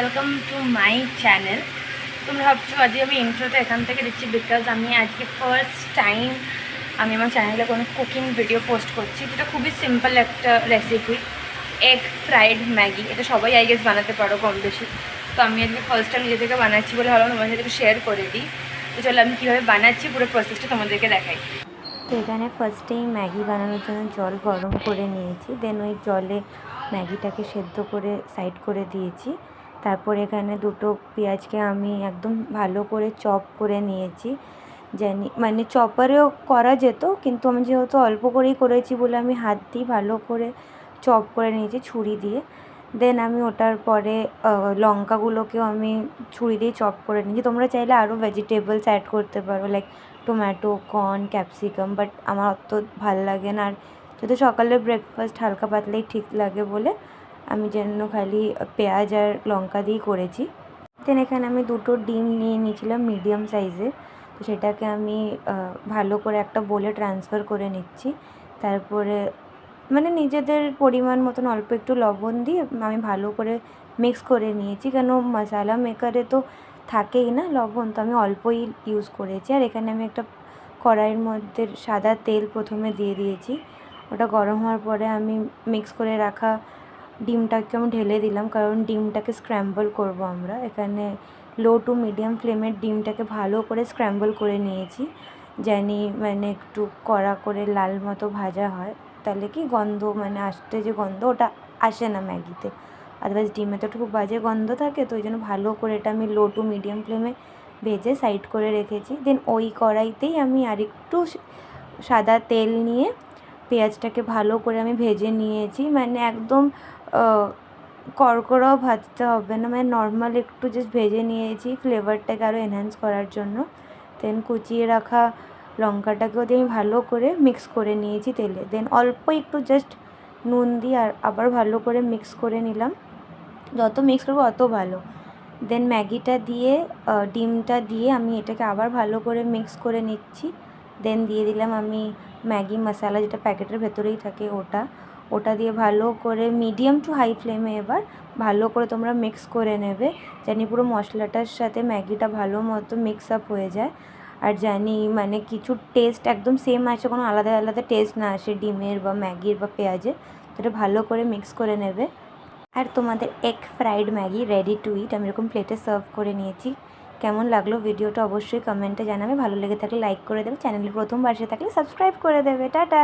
Welcome to my channel. তোমরা ভাবছো আজকে আমি ইন্ট্রোটা এখান থেকে দিচ্ছি বিকজ আমি আজকে ফার্স্ট টাইম আমি আমার চ্যানেলে কোনো কুকিং ভিডিও পোস্ট করছি, যেটা খুবই সিম্পল একটা রেসিপি, এগ ফ্রাইড ম্যাগি। এটা সবাই আই গেস বানাতে পারো কম বেশি। তো আমি আজকে ফার্স্ট টাইম নিজে থেকে বানাচ্ছি বলে ভাবলাম তোমাদের সাথে শেয়ার করে দিই। তো চলো আমি কীভাবে বানাচ্ছি পুরো প্রসেসটা তোমাদেরকে দেখাই। তো এখানে ফার্স্টেই ম্যাগি বানানোর জন্য জল গরম করে নিয়েছি, দেন ওই জলে ম্যাগিটাকে সেদ্ধ করে সাইড করে দিয়েছি। তারপর এখানে দুটো পেঁয়াজকে আমি একদম ভালো করে চপ করে নিয়েছি। জানি মানে চপারেও করা যেত, কিন্তু আমি যেহেতু অল্প করেই করেছি বলে আমি হাত দিয়ে ভালো করে চপ করে নিয়েছি ছুরি দিয়ে। দেন আমি ওটার পরে লঙ্কাগুলোকেও আমি ছুরি দিয়ে চপ করে নিয়েছি। তোমরা চাইলে আরও ভেজিটেবলস অ্যাড করতে পারো, like tomato, corn, capsicum, but আমার অত ভাল লাগে না। আর যেহেতু সকালে ব্রেকফাস্ট হালকা পাতলাই ঠিক লাগে বলে আমি যেন খালি পেঁয়াজ আর লঙ্কা দিয়েই করেছি। দেন এখানে আমি দুটো ডিম নিয়ে নিয়েছিলাম মিডিয়াম সাইজে, তো সেটাকে আমি ভালো করে একটা বোলে ট্রান্সফার করে নিচ্ছি। তারপরে মানে নিজেদের পরিমাণ মতন অল্প একটু লবণ দিয়ে আমি ভালো করে মিক্স করে নিয়েছি, কেন মশলা মেকারে তো থাকেই না লবণ, তো আমি অল্পই ইউজ করেছি। আর এখানে আমি একটা কড়াইয়ের মধ্যে সাদা তেল প্রথমে দিয়ে দিয়েছি। ওটা গরম হওয়ার পরে আমি মিক্স করে রাখা ডিমটাকে আমি ঢেলে দিলাম, কারণ ডিমটাকে স্ক্র্যাম্বল করব আমরা। এখানে লো টু মিডিয়াম ফ্লেমের ডিমটাকে ভালো করে স্ক্র্যাম্বল করে নিয়েছি, জানি মানে একটু কড়া করে লাল মতো ভাজা হয়, তাহলে কি গন্ধ মানে আসতে যে গন্ধ ওটা আসে না ম্যাগিতে। আদারওয়াইজ ডিমে তো খুব বাজে গন্ধ থাকে, তো ওই জন্য ভালো করে এটা আমি লো টু মিডিয়াম ফ্লেমে ভেজে সাইড করে রেখেছি। দেন ওই কড়াইতেই আমি আরেকটু সাদা তেল নিয়ে পেঁয়াজটাকে ভালো করে আমি ভেজে নিয়েছি, মানে একদম কড়কড়াও ভাজতে হবে না, মানে নর্মাল একটু জাস্ট ভেজে নিয়েছি ফ্লেভারটাকে আরও এনহ্যান্স করার জন্য। দেন কুচিয়ে রাখা লঙ্কাটাকেও দিয়ে আমি ভালো করে মিক্স করে নিয়েছি তেলে। দেন অল্প একটু জাস্ট নুন দিয়ে আবার ভালো করে মিক্স করে নিলাম, যত মিক্স করবো অত ভালো। দেন ম্যাগিটা দিয়ে ডিমটা দিয়ে আমি এটাকে আবার ভালো করে মিক্স করে নিচ্ছি। দেন দিয়ে দিলাম আমি ম্যাগি মশলা, যেটা প্যাকেটের ভেতরেই থাকে ওটা দিয়ে ভালো করে মিডিয়াম টু হাই ফ্লেমে এবার ভালো করে তোমরা মিক্স করে নেবে, জানি পুরো মশলাটার সাথে ম্যাগিটা ভালো মতো মিক্স আপ হয়ে যায়। আর জানি মানে কিছু টেস্ট একদম সেম আসে, কোনো আলাদা আলাদা টেস্ট না আসে ডিমের বা ম্যাগির বা পেঁয়াজের, তো এটা ভালো করে মিক্স করে নেবে। আর তোমাদের egg fried Maggi ready to eat আমি এরকম প্লেটে সার্ভ করে নিয়েছি। কেমন লাগলো ভিডিওটা অবশ্যই কমেন্টে জানাবে, ভালো লেগে থাকলে লাইক করে দেবে, চ্যানেলে প্রথমবার এসে থাকলে সাবস্ক্রাইব করে দেবে। টাটা।